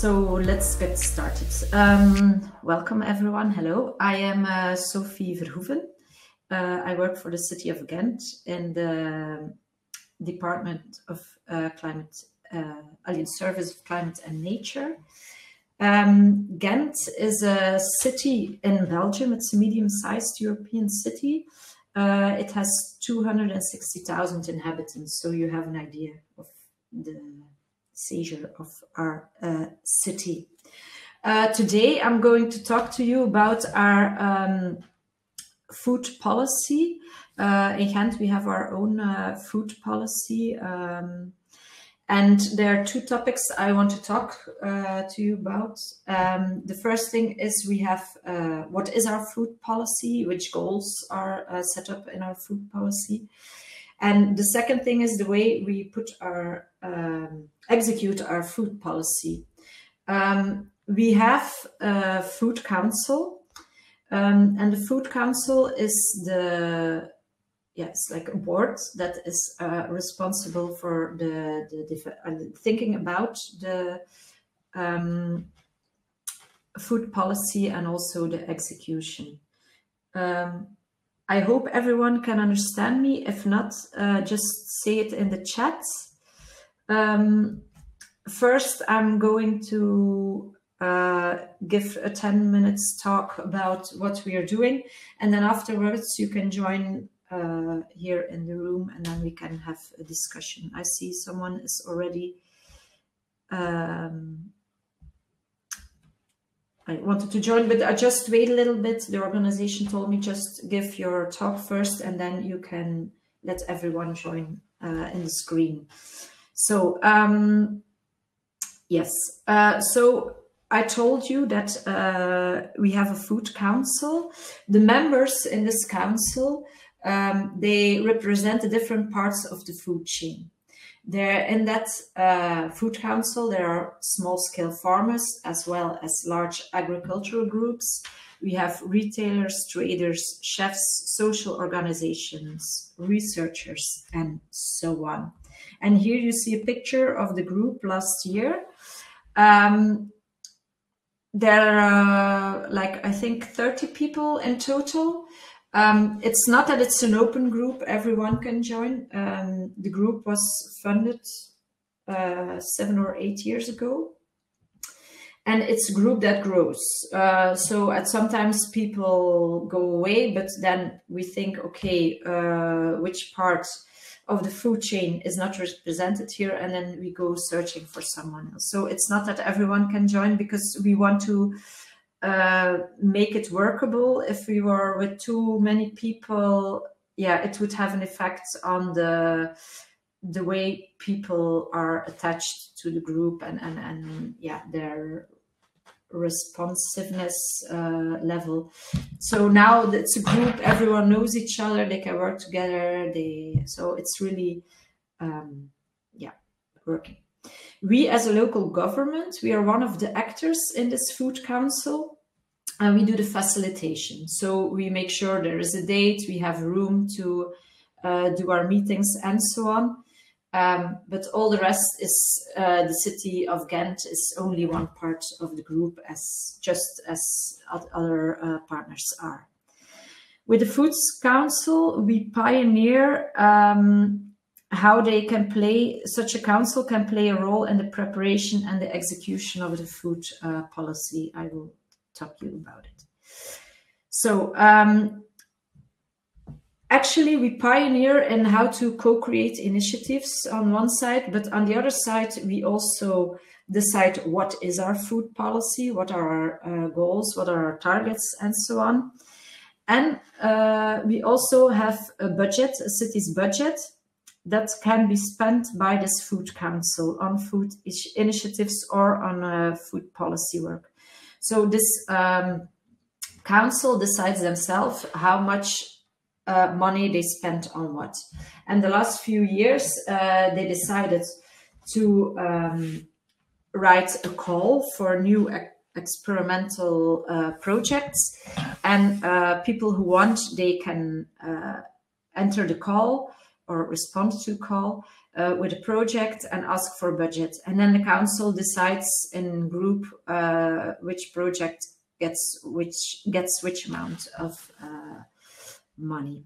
So let's get started. Welcome everyone. Hello, I am Sofie Verhoeven. I work for the city of Ghent in the Department of Service of Climate and Nature. Ghent is a city in Belgium. It's a medium-sized European city. It has 260,000 inhabitants, so you have an idea of the seizure of our city. Today I'm going to talk to you about our food policy. In Ghent we have our own food policy, and there are two topics I want to talk to you about. The first thing is we have what is our food policy, which goals are set up in our food policy. And the second thing is the way we put our execute our food policy. We have a food council, and the food council is it's like a board that is responsible for the thinking about the food policy and also the execution. I hope everyone can understand me. If not, just say it in the chat. First, I'm going to give a 10 minutes talk about what we are doing. And then afterwards, you can join here in the room and then we can have a discussion. I see someone is already... I wanted to join, but I just wait a little bit. The organization told me just give your talk first and then you can let everyone join in the screen. So, yes. So I told you that we have a food council. The members in this council, they represent the different parts of the food chain. There in that food council, there are small-scale farmers as well as large agricultural groups. We have retailers, traders, chefs, social organizations, researchers, and so on. And here you see a picture of the group last year. There are I think 30 people in total. It's not that it's an open group, everyone can join. The group was funded 7 or 8 years ago. And it's a group that grows. So sometimes people go away, but then we think, okay, which part of the food chain is not represented here? And then we go searching for someone else. So it's not that everyone can join because we want to make it workable. If we were with too many people, it would have an effect on the way people are attached to the group and their responsiveness level. So now it's a group, everyone knows each other, they can work together, so it's really working. We as a local government, we are one of the actors in this food council and we do the facilitation. So we make sure there is a date, we have room to do our meetings and so on. But all the rest is the city of Ghent is only one part of the group just as other partners are. With the Food Council, we pioneer how they can such a council can play a role in the preparation and the execution of the food policy. I will talk to you about it. So actually we pioneer in how to co-create initiatives on one side, but on the other side, we also decide what is our food policy, what are our goals, what are our targets, and so on. And we also have a budget, a city's budget, that can be spent by this food council on food initiatives or on food policy work. So this council decides themselves how much money they spend on what. And the last few years, they decided to write a call for new experimental projects, and people who want, they can enter the call. or respond to call with a project and ask for budget. And then the council decides in group which project gets which amount of money.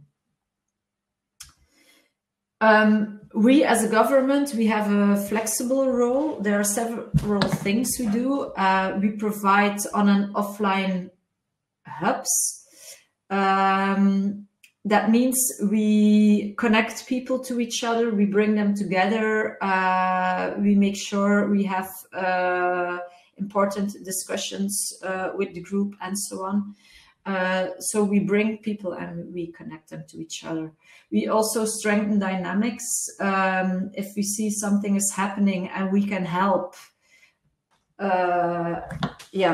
We as a government, we have a flexible role. There are several things we do. We provide on and offline hubs. That means we connect people to each other, we bring them together, we make sure we have important discussions with the group and so on. So we bring people and we connect them to each other. We also strengthen dynamics. If we see something is happening and we can help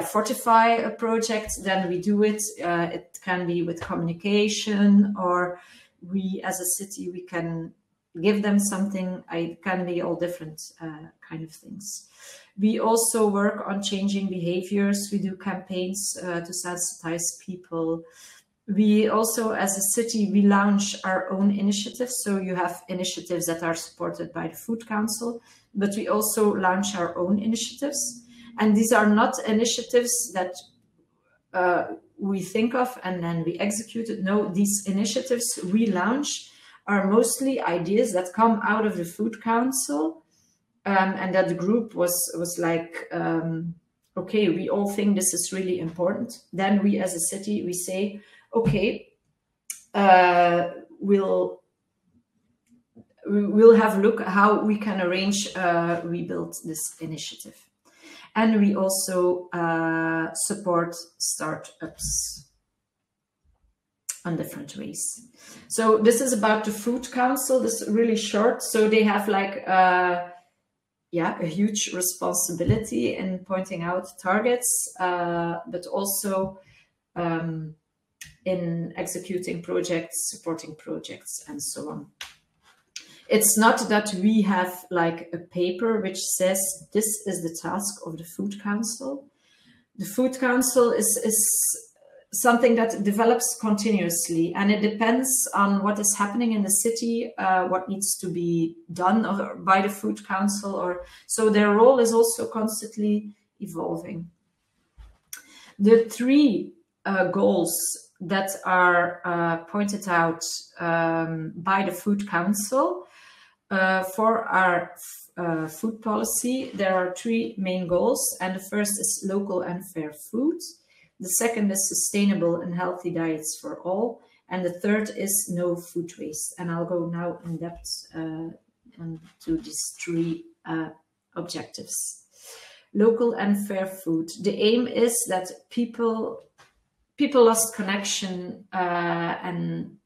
fortify a project, then we do it. It can be with communication, or we as a city, we can give them something. It can be all different kind of things. We also work on changing behaviors. We do campaigns to sensitize people. We also, as a city, we launch our own initiatives. So you have initiatives that are supported by the Food Council, but we also launch our own initiatives. And these are not initiatives that we think of and then we execute it. No, these initiatives we launch are mostly ideas that come out of the Food Council, and that the group was like, okay, we all think this is really important. Then we as a city, we say, okay, we'll have a look at how we can arrange rebuild this initiative. And we also support startups on different ways. So this is about the Food Council. This is really short. So they have like a huge responsibility in pointing out targets, but also in executing projects, supporting projects, and so on. It's not that we have like a paper which says this is the task of the Food Council. The Food Council is something that develops continuously, and it depends on what is happening in the city, what needs to be done by the Food Council, or so their role is also constantly evolving. The three goals that are pointed out by the Food Council for our food policy, there are three main goals, and the first is local and fair food. The second is sustainable and healthy diets for all, and the third is no food waste. And I'll go now in depth into these three objectives. Local and fair food. The aim is that people lost connection, and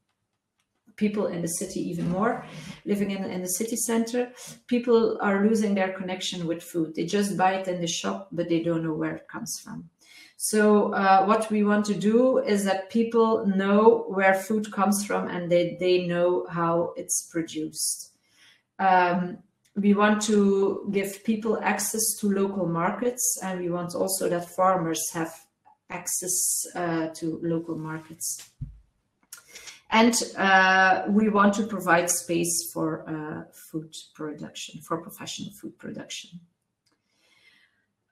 people in the city even more, living in the city center, people are losing their connection with food. They just buy it in the shop, but they don't know where it comes from. So what we want to do is that people know where food comes from, and they know how it's produced. We want to give people access to local markets, and we want also that farmers have access to local markets. And we want to provide space for food production, for professional food production.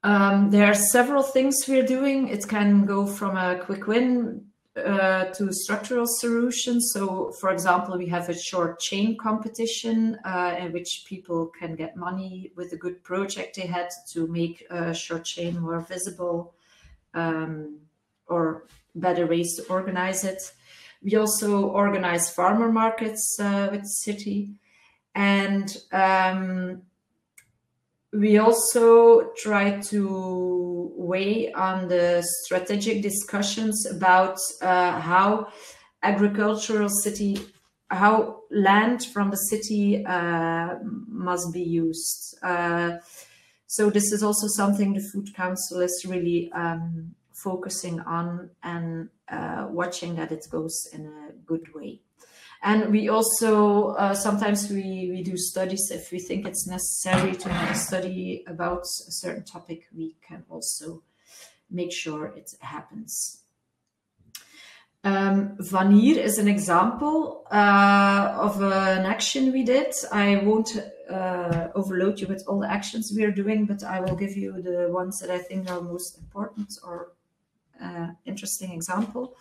There are several things we're doing. It can go from a quick win to structural solutions. So, for example, we have a short chain competition in which people can get money with a good project they had to make a short chain more visible, or better ways to organize it. We also organize farmer markets with the city, and we also try to weigh on the strategic discussions about how land from the city must be used. So this is also something the Food Council is really focusing on and watching that it goes in a good way. And we also, sometimes we do studies. If we think it's necessary to have a study about a certain topic, we can also make sure it happens. Vanir is an example of an action we did. I won't overload you with all the actions we are doing, but I will give you the ones that I think are most important or interesting example.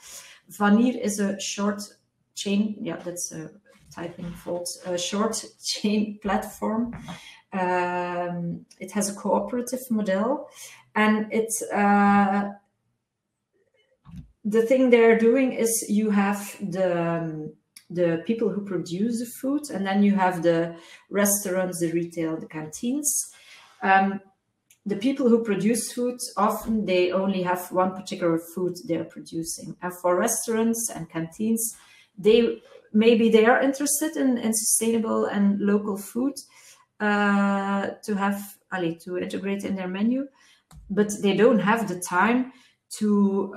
Vanir is a short chain, yeah, that's a typing fault, a short chain platform. It has a cooperative model, and it's the thing they're doing is you have the people who produce the food, and then you have the restaurants, the retail, the canteens. The people who produce food, often they only have one particular food they're producing. And for restaurants and canteens, maybe they are interested in sustainable and local food to integrate in their menu, but they don't have the time to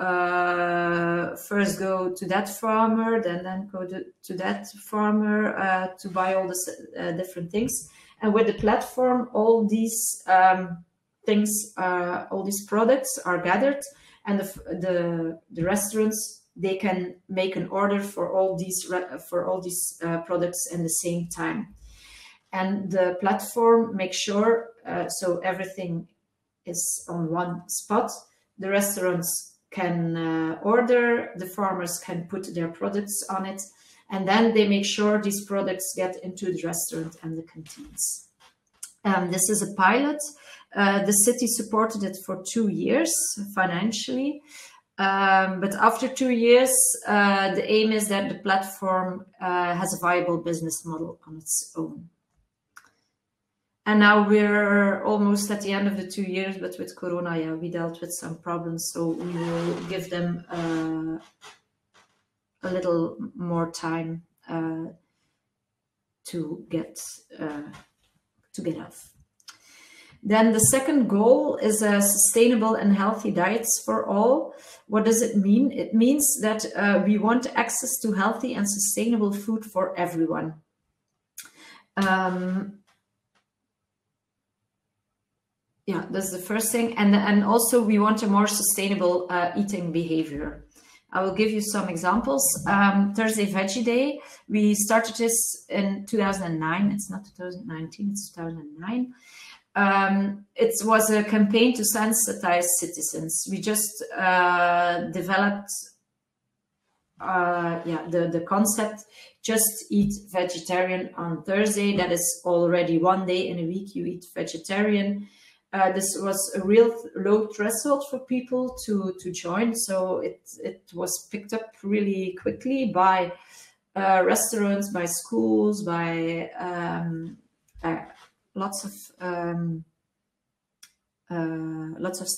first go to that farmer, then go to that farmer to buy all the different things. And with the platform, all these things, all these products are gathered, and the restaurants, they can make an order for all these products in the same time. And the platform makes sure so everything is on one spot. The restaurants can order, the farmers can put their products on it, and then they make sure these products get into the restaurant and the canteens. This is a pilot. The city supported it for 2 years financially, but after 2 years, the aim is that the platform has a viable business model on its own. And now we're almost at the end of the 2 years, but with Corona, yeah, we dealt with some problems, so we will give them a little more time to get off. Then the second goal is sustainable and healthy diets for all. What does it mean? It means that we want access to healthy and sustainable food for everyone. Yeah, that's the first thing. And also we want a more sustainable eating behavior. I will give you some examples. Thursday Veggie Day, we started this in 2009. It's not 2019, it's 2009. It was a campaign to sensitize citizens. We just developed the concept, just eat vegetarian on Thursday. That is already one day in a week you eat vegetarian. This was a real low threshold for people to join, so it was picked up really quickly by restaurants, by schools, by lots of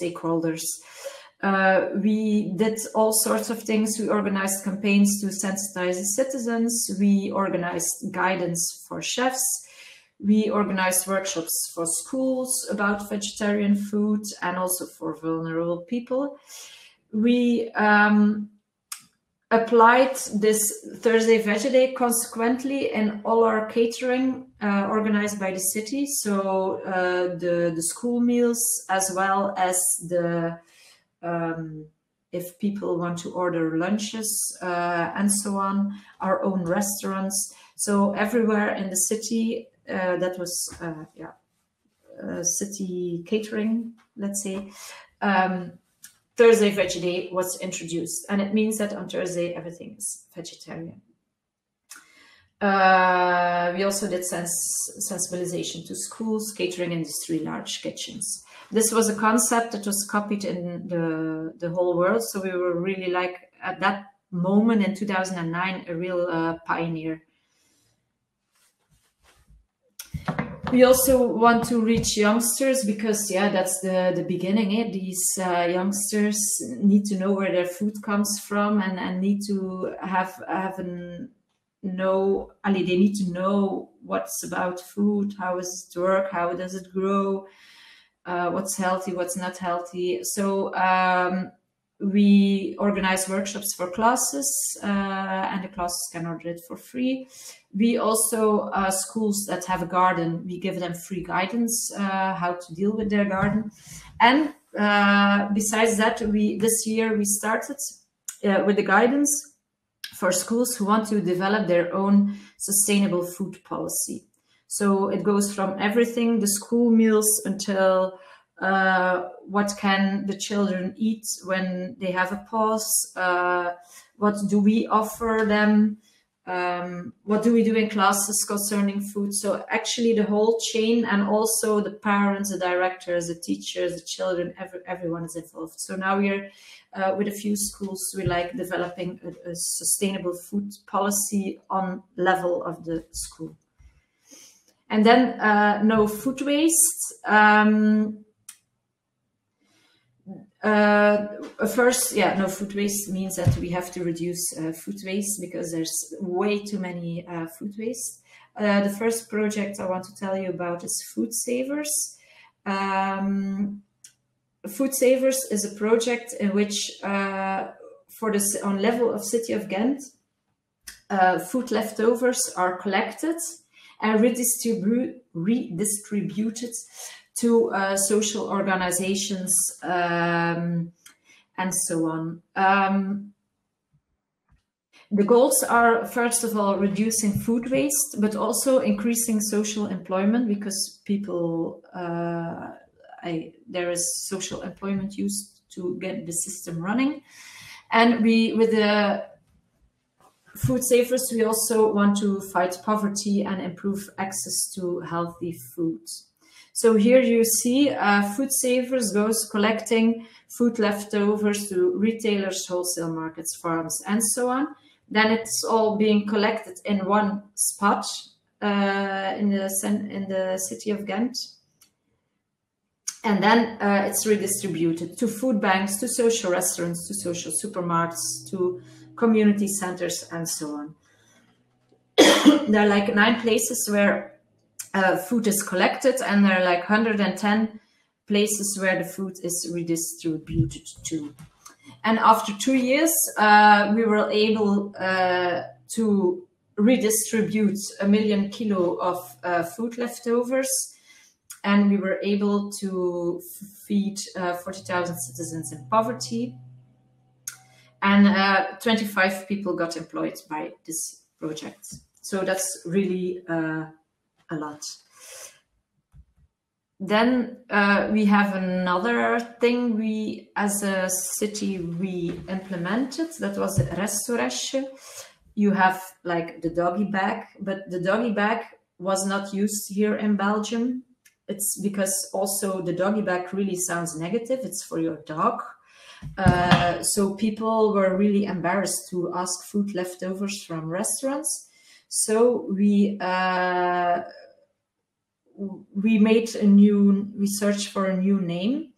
stakeholders. We did all sorts of things. We organized campaigns to sensitize the citizens. We organized guidance for chefs. We organized workshops for schools about vegetarian food and also for vulnerable people. We applied this Thursday Veggie Day consequently in all our catering organized by the city. So the school meals, as well as the if people want to order lunches and so on, our own restaurants. So everywhere in the city, that was city catering, let's say. Thursday Veggie Day was introduced, and it means that on Thursday everything is vegetarian. We also did sensibilization to schools, catering industry, large kitchens. This was a concept that was copied in the whole world, so we were really, like, at that moment in 2009, a real pioneer. We also want to reach youngsters because, yeah, that's the beginning. These youngsters need to know where their food comes from and need to they need to know what's about food, how does it work, how does it grow, what's healthy, what's not healthy. So we organize workshops for classes, and the classes can order it for free. We also, schools that have a garden, we give them free guidance, how to deal with their garden. And besides that, this year we started with the guidance. for schools who want to develop their own sustainable food policy. So it goes from everything, the school meals, until what can the children eat when they have a pause, what do we offer them, what do we do in classes concerning food. So actually the whole chain, and also the parents, the directors, the teachers, the children, everyone is involved. So now we're with a few schools, we like developing a sustainable food policy on level of the school. And then no food waste. First, no food waste means that we have to reduce food waste, because there's way too many food waste. The first project I want to tell you about is Food Savers. Food Savers is a project in which, on level of City of Ghent, food leftovers are collected and redistributed to social organizations and so on. The goals are, first of all, reducing food waste, but also increasing social employment, because people, there is social employment used to get the system running. And with the Food Savers, we also want to fight poverty and improve access to healthy food. So here you see Food Savers goes collecting food leftovers to retailers, wholesale markets, farms, and so on. Then it's all being collected in one spot in the city of Ghent. And then it's redistributed to food banks, to social restaurants, to social supermarkets, to community centers, and so on. There are like 9 places where food is collected, and there are like 110 places where the food is redistributed to. And after 2 years, we were able to redistribute 1 million kilo of food leftovers, and we were able to feed 40,000 citizens in poverty. And 25 people got employed by this project. So that's really a lot. Then we have another thing we, as a city, we implemented. That was restaurantje. You have like the doggy bag, but the doggy bag was not used here in Belgium. It's because also the doggy bag really sounds negative. It's for your dog. So people were really embarrassed to ask food leftovers from restaurants. So we searched for a new name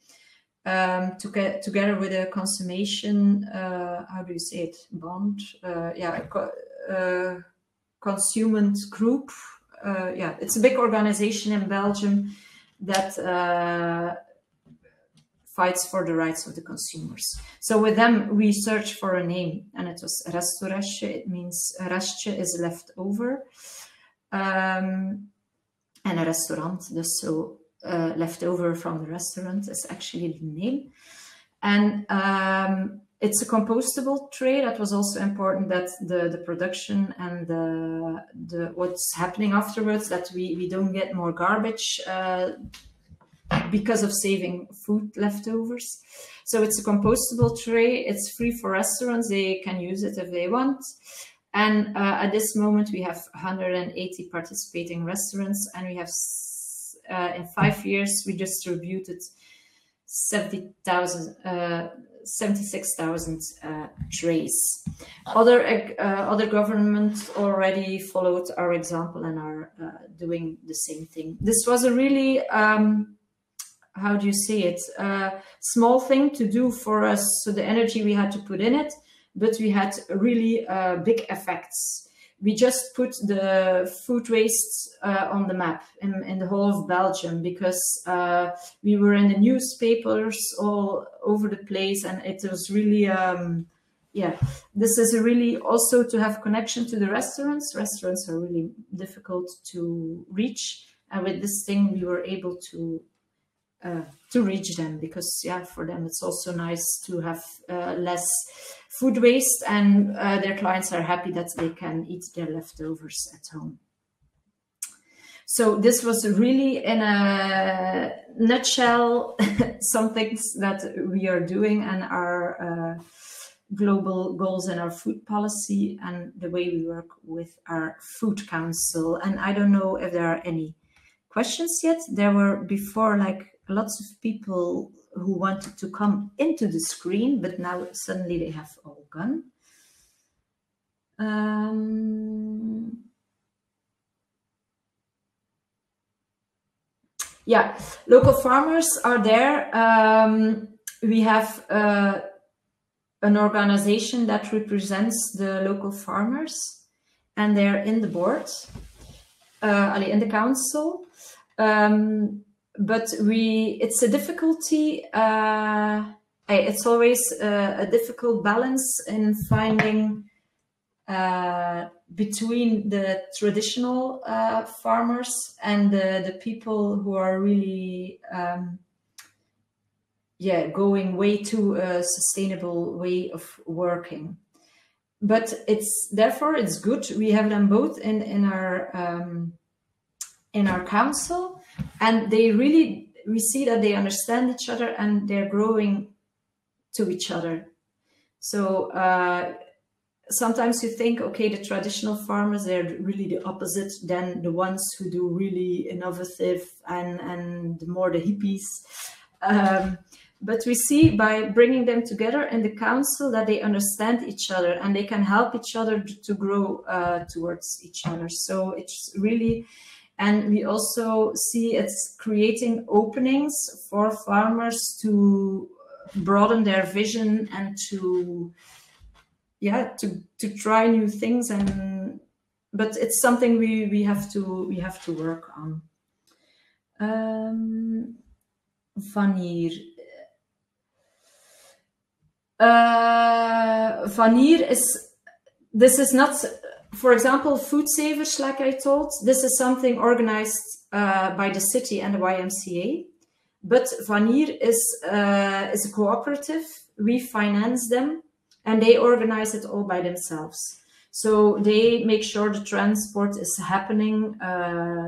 together with a consummation, how do you say it, bond? Consument group. It's a big organization in Belgium that fights for the rights of the consumers. So with them, we searched for a name, and it was restaurantje. It means restje is left over. And a restaurant, so left over from the restaurant is actually the name. And it's a compostable tray. That was also important, that the production and the what's happening afterwards, that we don't get more garbage because of saving food leftovers. So it's a compostable tray. It's free for restaurants. They can use it if they want. And at this moment, we have 180 participating restaurants, and we have, in 5 years, we distributed 76,000 trays. Other governments already followed our example and are doing the same thing. This was a really, how do you say it, small thing to do for us. So the energy we had to put in it, but we had really big effects. We just put the food waste on the map in the whole of Belgium, because we were in the newspapers all over the place, and it was really, this is really also to have connection to the restaurants. Restaurants are really difficult to reach, and with this thing we were able to to reach them, because yeah, for them it's also nice to have less food waste, and their clients are happy that they can eat their leftovers at home. So this was really, in a nutshell, some things that we are doing and our global goals and our food policy and the way we work with our food council. And I don't know if there are any questions yet. There were before like lots of people who wanted to come into the screen, but now suddenly they have all gone. Yeah, local farmers are there. We have an organization that represents the local farmers, and they're in the board, in the council. But it's a difficulty. It's always a difficult balance in finding between the traditional farmers and the people who are really going way to a sustainable way of working. But therefore it's good we have them both in our council, and we see that they understand each other and they're growing to each other. So sometimes you think, okay, the traditional farmers, they're really the opposite than the ones who do really innovative and more the hippies. But we see by bringing them together in the council that they understand each other and they can help each other to grow towards each other. So it's really, and we also see it's creating openings for farmers to broaden their vision and to try new things. But it's something we have to work on. Wanneer this is not, for example, food savers, like I told, this is something organized by the city and the YMCA. But Wanneer is a cooperative. We finance them and they organize it all by themselves. So they make sure the transport is happening.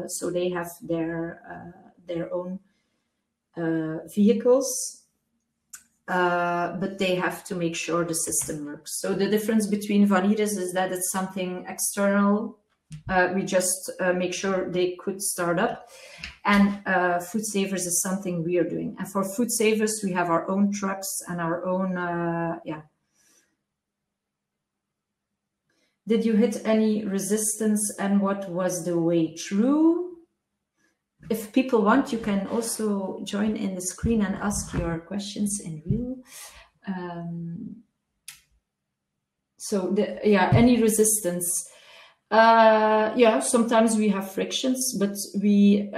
So they have their own vehicles. But they have to make sure the system works. So the difference between Wanneer is that it's something external. We just make sure they could start up. And Food Savers is something we are doing. And for Food Savers, we have our own trucks and our own, Did you hit any resistance and what was the way through? If people want, you can also join in the screen and ask your questions in real. Any resistance. Sometimes we have frictions, but we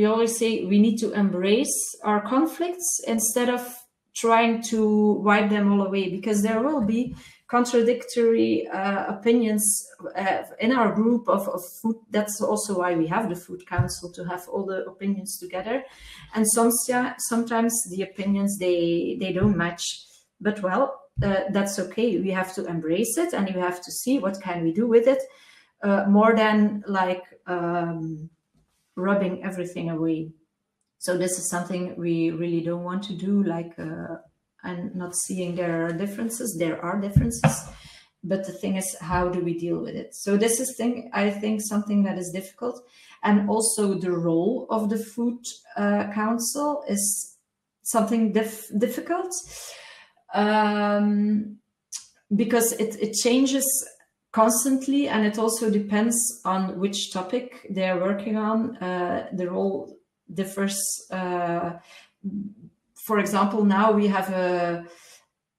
always say we need to embrace our conflicts instead of trying to wipe them all away, because there will be contradictory opinions in our group of food. That's also why we have the Food Council, to have all the opinions together. And sometimes the opinions, they don't match. But well, that's okay. We have to embrace it and you have to see what can we do with it, more than like rubbing everything away. So this is something we really don't want to do, like and not seeing there are differences. There are differences, but the thing is, how do we deal with it? So this is I think something that is difficult. And also the role of the Food Council is something difficult, because it changes constantly, and it also depends on which topic they're working on. The role differs. For example, now we have a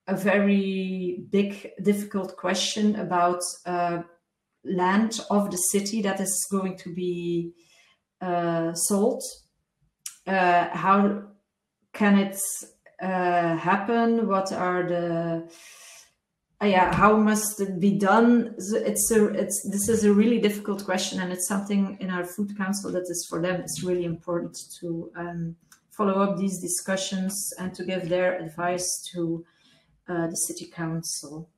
very big, difficult question about land of the city that is going to be sold. How can it happen? What are the how must it be done? This is a really difficult question, and it's something in our Food Council that is, for them, it's really important follow up these discussions and to give their advice to the city council.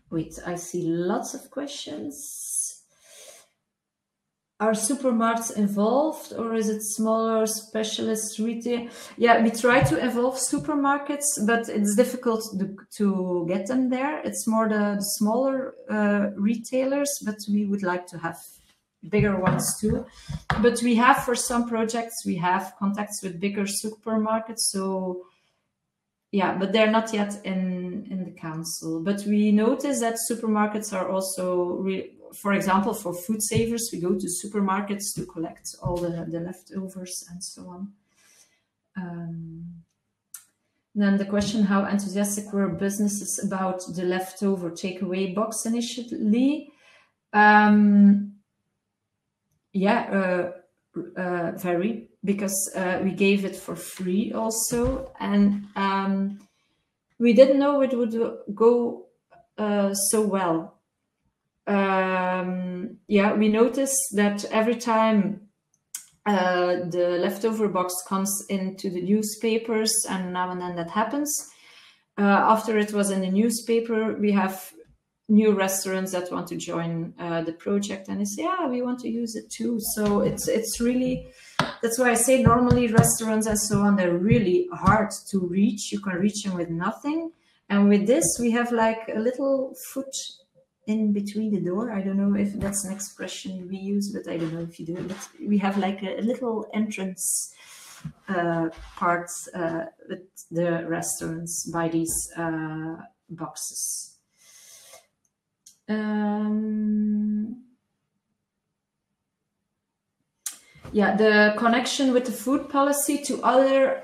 Wait, I see lots of questions. Are supermarkets involved, or is it smaller specialist retail? Yeah, we try to involve supermarkets, but it's difficult to get them there. It's more the smaller retailers, but we would like to have bigger ones too. But we have, for some projects, we have contacts with bigger supermarkets. So yeah, but they're not yet in the council. But we notice that supermarkets are also, for example, for food savers, we go to supermarkets to collect all the leftovers and so on. Then the question, how enthusiastic were businesses about the leftover takeaway box initially? Very, because we gave it for free also, and we didn't know it would go so well. We noticed that every time the leftover box comes into the newspapers, and now and then that happens, after it was in the newspaper, we have new restaurants that want to join the project, and they say, yeah, we want to use it too. So it's really, that's why I say normally restaurants and so on, they're really hard to reach. You can reach them with nothing, and with this we have like a little foot in between the door. I don't know if that's an expression we use, but I don't know if you do it. But we have like a little entrance part with the restaurants by these boxes. The connection with the food policy to other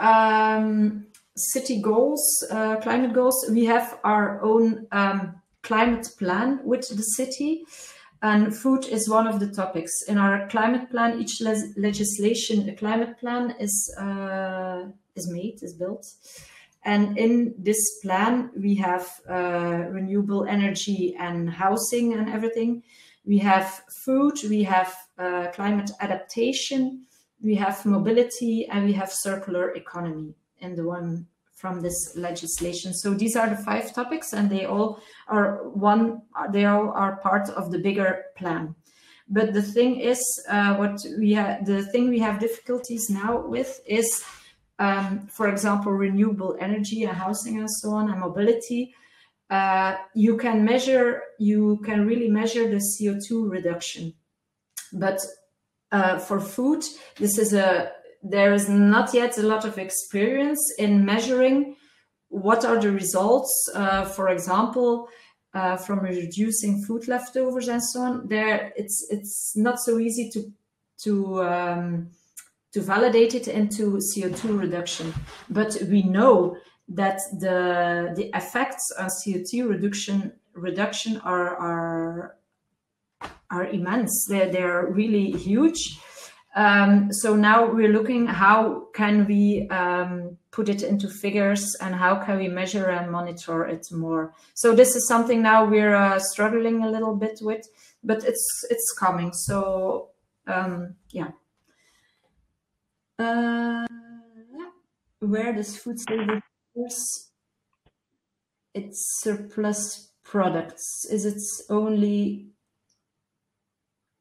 city goals, climate goals. We have our own climate plan with the city, and food is one of the topics. In our climate plan, each legislation, a climate plan is built. And in this plan, we have renewable energy and housing and everything. We have food, we have climate adaptation, we have mobility, and we have circular economy in the one from this legislation. So these are the 5 topics, and they all are part of the bigger plan. But the thing is, the thing we have difficulties now with is, for example, renewable energy and housing and so on, and mobility. You can really measure the CO2 reduction. But for food, there is not yet a lot of experience in measuring what are the results, for example, from reducing food leftovers and so on. It's not so easy to validate it into CO2 reduction, but we know that the effects on CO2 reduction are immense. They're really huge. So now we're looking how can we put it into figures, and how can we measure and monitor it more. So this is something now we're struggling a little bit with, but it's coming. So where does food saving? It's surplus products. Is it only?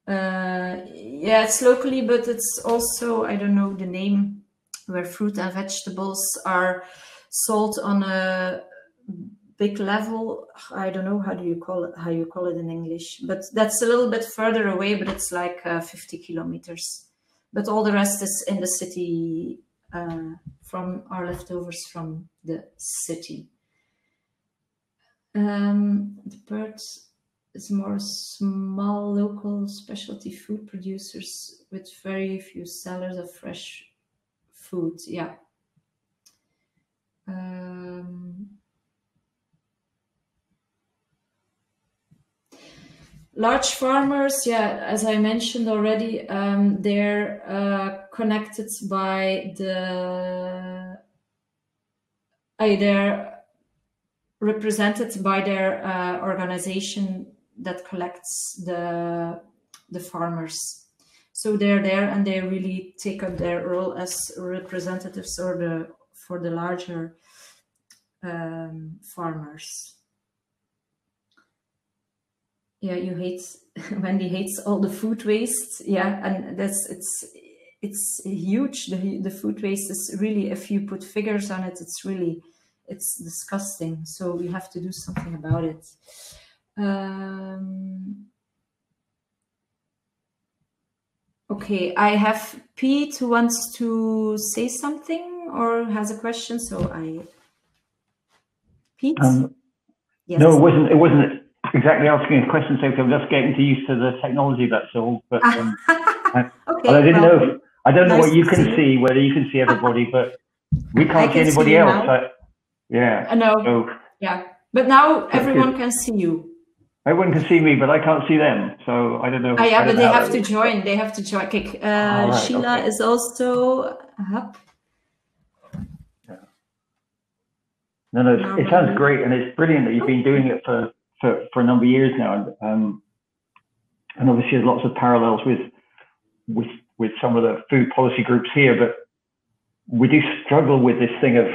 It's locally, but it's also, I don't know the name, where fruit and vegetables are sold on a big level. I don't know how you call it in English, but that's a little bit further away, but it's like 50 kilometers. But all the rest is in the city, from our leftovers from the city. The Perth is more small local specialty food producers with very few sellers of fresh food. Yeah. Large farmers, as I mentioned already, they're connected by they're represented by their organization that collects the farmers. So they're there and they really take up their role as representatives for the larger farmers. Yeah, you hate Wendy hates all the food waste. Yeah, and it's huge. The food waste is really, if you put figures on it, it's disgusting. So we have to do something about it. Okay, I have Pete who wants to say something or has a question. So Pete? Yes. No, it wasn't exactly asking a question, Sofie. I'm just getting used to the technology, that's all. But okay, I didn't know. I don't know what you can see, whether you can see everybody, but we can't see anybody else. Yeah. I know. So, yeah, but now everyone can see you. Everyone can see me, but I can't see them. So I don't know. Oh, yeah, but they have to join. They have to join. Okay. Right, Sheila is also up. No, it sounds great, and it's brilliant that you've been doing it for a number of years now, and obviously there's lots of parallels with some of the food policy groups here, but we do struggle with this thing of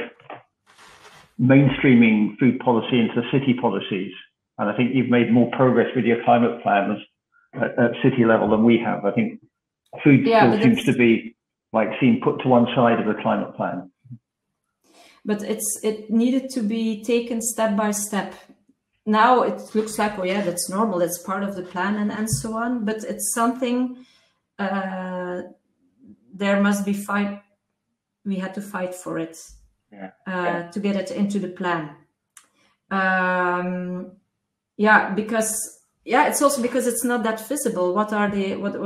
mainstreaming food policy into city policies, and I think you've made more progress with your climate plans at city level than we have. I think food still seems to be seen put to one side of the climate plan. But it needed to be taken step by step. Now it looks like, oh yeah, that's normal, that's part of the plan and so on. But it's something there must be fight. We had to fight for it to get it into the plan. It's also because it's not that visible. What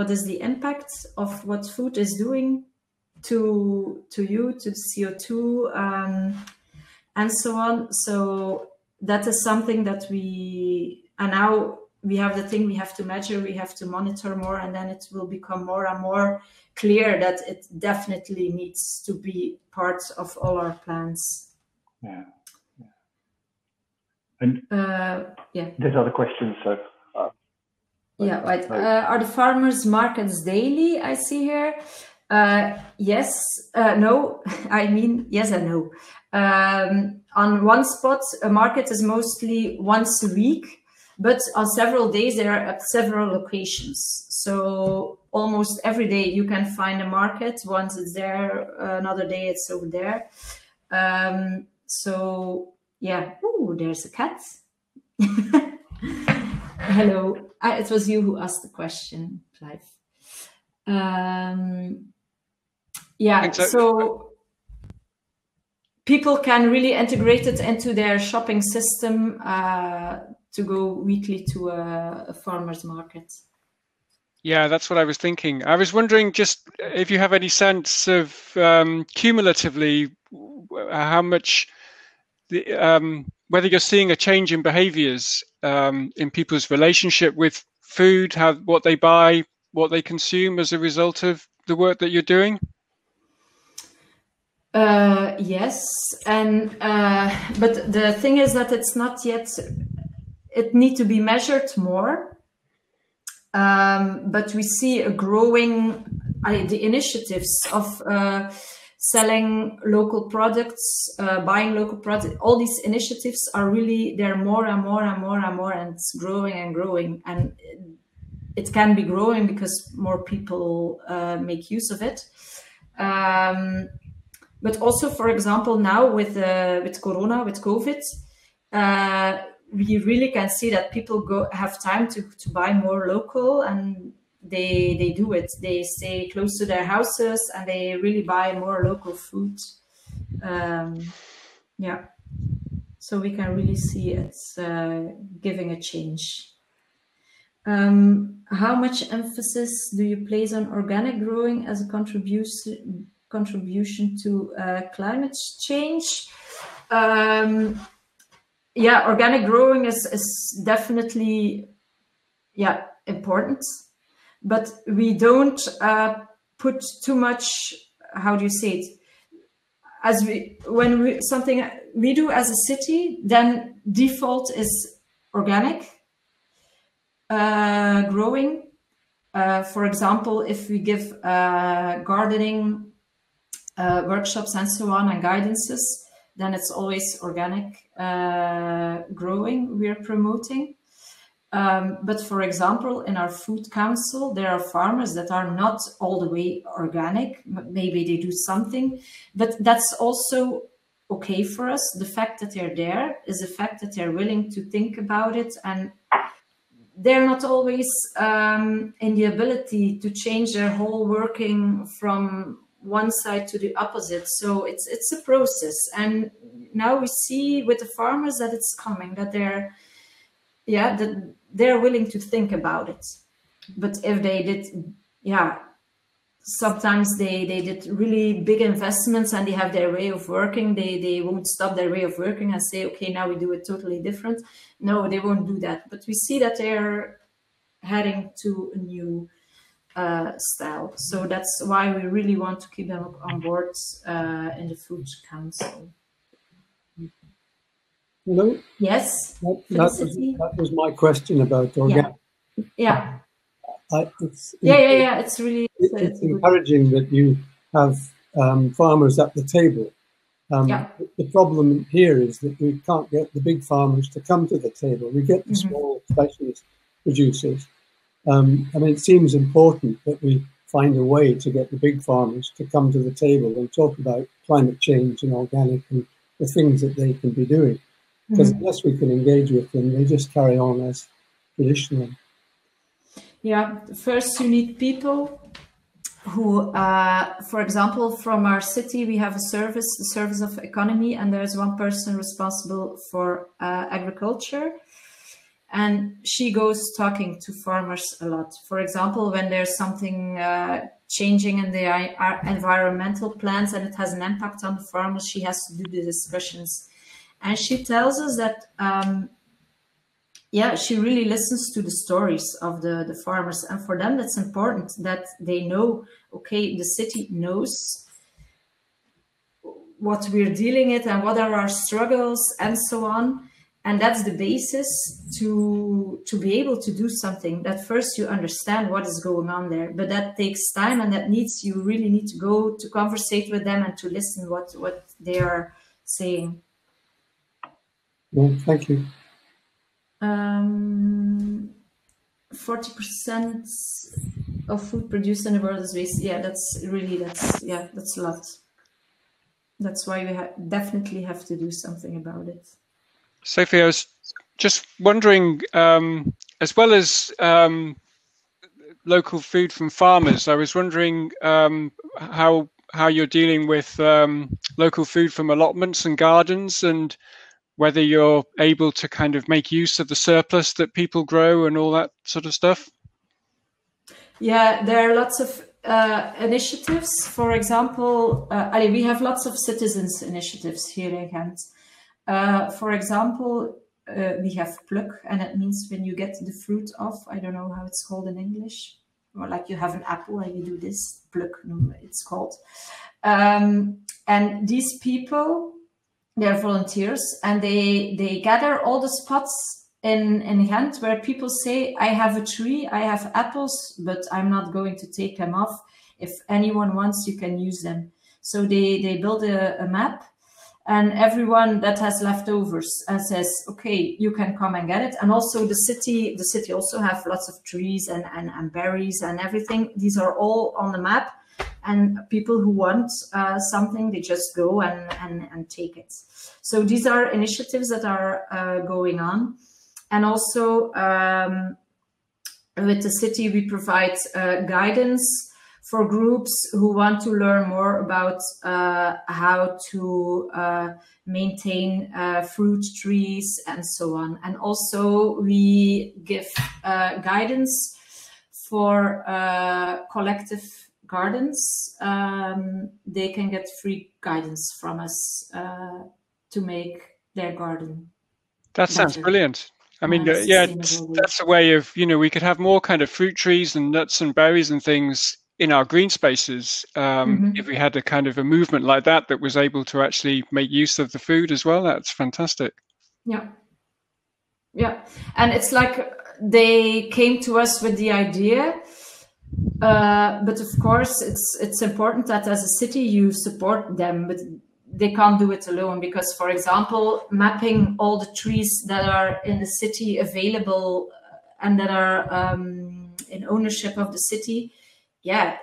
is the impact of what food is doing to you, to CO2, and so on. So that is something that now we have the thing we have to measure, we have to monitor more, and then it will become more and more clear that it definitely needs to be part of all our plans. Yeah. And there's other questions. So are the farmers markets daily? I see here. Yes, no, I mean, yes and no. On one spot, a market is mostly once a week, but on several days, they are at several locations. So almost every day you can find a market. Once it's there, another day it's over there. So yeah, ooh, there's a cat. Hello, it was you who asked the question, Clive. So people can really integrate it into their shopping system to go weekly to a farmer's market. Yeah, that's what I was thinking. I was wondering just if you have any sense of cumulatively how much, whether you're seeing a change in behaviors in people's relationship with food, what they buy, what they consume as a result of the work that you're doing. Yes, and but the thing is that it's not yet. It needs to be measured more. But we see a growing the initiatives of selling local products, buying local products. All these initiatives are really there more and more and more and more, and it's growing and growing. And it can be growing because more people make use of it. But also, for example, now with Corona, with COVID, we really can see that people have time to buy more local, and they do it. They stay close to their houses and they really buy more local food. So we can really see it's giving a change. How much emphasis do you place on organic growing as a contribution to climate change? Organic growing is definitely important, but we don't put too much, how do you say it, something we do as a city, then default is organic growing. For example, if we give gardening workshops and so on and guidances, then it's always organic growing we're promoting. But for example, in our food council, there are farmers that are not all the way organic. Maybe they do something, but that's also okay for us. The fact that they're there is the fact that they're willing to think about it, and they're not always in the ability to change their whole working from one side to the opposite. So it's a process, and now we see with the farmers that it's coming, that they're willing to think about it. But if they did, sometimes they did really big investments and they have their way of working, they won't stop their way of working and say, okay, now we do it totally different. No, they won't do that. But we see that they're heading to a new style. So that's why we really want to keep them on board in the Food Council. Hello? Yes. That was my question about organic. Yeah. It's really it's encouraging that you have farmers at the table. The problem here is that we can't get the big farmers to come to the table. We get the small specialist producers. It seems important that we find a way to get the big farmers to come to the table and talk about climate change and organic and the things that they can be doing. Because unless we can engage with them, they just carry on as traditionally. Yeah, first you need people who, for example, from our city, we have a service, the service of economy, and there's one person responsible for agriculture. And she goes talking to farmers a lot. For example, when there's something changing in the environmental plans and it has an impact on the farmers, she has to do the discussions. And she tells us that, she really listens to the stories of the farmers. And for them, that's important that they know, okay, the city knows what we're dealing with and what are our struggles and so on. And that's the basis to be able to do something. That first you understand what is going on there, but that takes time, and you really need to go to conversate with them and to listen what they are saying. Well, thank you. 40% of food produced in the world is waste. Yeah, that's a lot. That's why we definitely have to do something about it. Sofie, I was just wondering, as well as local food from farmers, I was wondering how you're dealing with local food from allotments and gardens, and whether you're able to kind of make use of the surplus that people grow and all that sort of stuff. Yeah, there are lots of initiatives. For example, we have lots of citizens initiatives here in Ghent. For example, we have pluck, and it means when you get the fruit off, I don't know how it's called in English, or like you have an apple and you do this, pluck, it's called. And these people, they're volunteers, and they gather all the spots in Ghent where people say, I have a tree, I have apples, but I'm not going to take them off. If anyone wants, you can use them. So they build a map, and everyone that has leftovers and says, okay, you can come and get it. And also the city also have lots of trees and berries and everything. These are all on the map, and people who want something, they just go and take it. So these are initiatives that are going on. And also with the city, we provide guidance for groups who want to learn more about how to maintain fruit trees and so on. And also we give guidance for collective gardens. They can get free guidance from us to make their garden. That sounds brilliant. I mean, that's a way of, we could have more kind of fruit trees and nuts and berries and things in our green spaces, if we had a kind of a movement like that was able to actually make use of the food as well. That's fantastic. Yeah. And it's like they came to us with the idea, But of course, it's important that as a city you support them, but they can't do it alone, because, for example, mapping all the trees that are in the city available and that are in ownership of the city, yeah,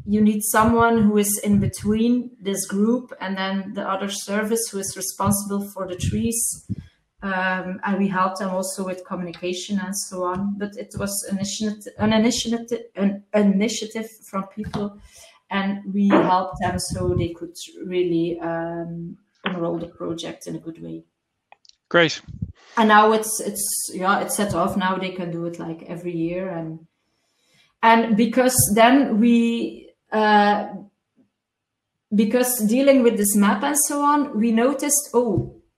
you need someone who is in between this group and then the other service who is responsible for the trees. And we helped them also with communication and so on. But it was an initiative from people, and we helped them so they could really enroll the project in a good way. Great. And now it's set off. Now they can do it like every year, and because then because dealing with this map and so on, we noticed,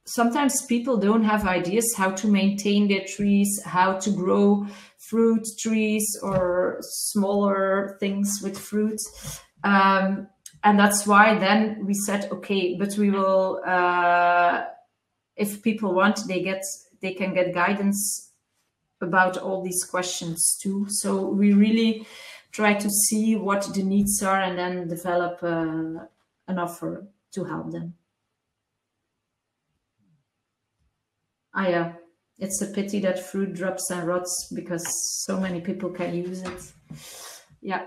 sometimes people don't have ideas how to maintain their trees, how to grow fruit trees or smaller things with fruit. And that's why then we said, okay, but we will, if people want, they can get guidance about all these questions too. So we really try to see what the needs are and then develop an offer to help them. Yeah, it's a pity that fruit drops and rots because so many people can use it. Yeah.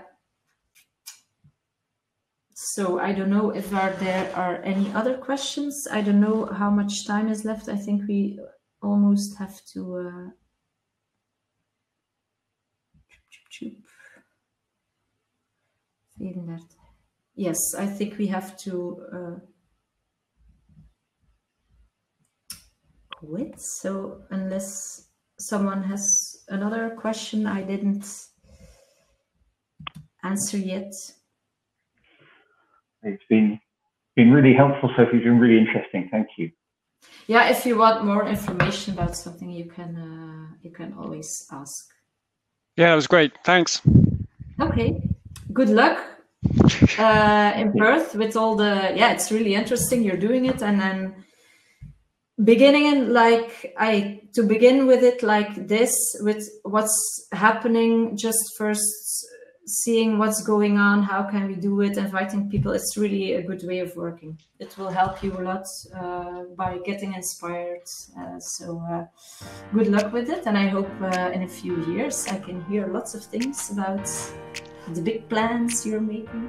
So I don't know if there are any other questions. I don't know how much time is left. I think we almost have to... Yes, I think we have to quit. So unless someone has another question I didn't answer yet. It's been really helpful, Sofie. It's been really interesting. Thank you. Yeah, if you want more information about something, you can always ask. Yeah, that was great. Thanks. Okay. Good luck in Perth with all the. Yeah, it's really interesting. You're doing it, and then beginning in to begin with it like this, with what's happening, just first seeing what's going on, how can we do it, inviting people. It's really a good way of working. It will help you a lot by getting inspired. So good luck with it, and I hope in a few years I can hear lots of things about the big plans you're making.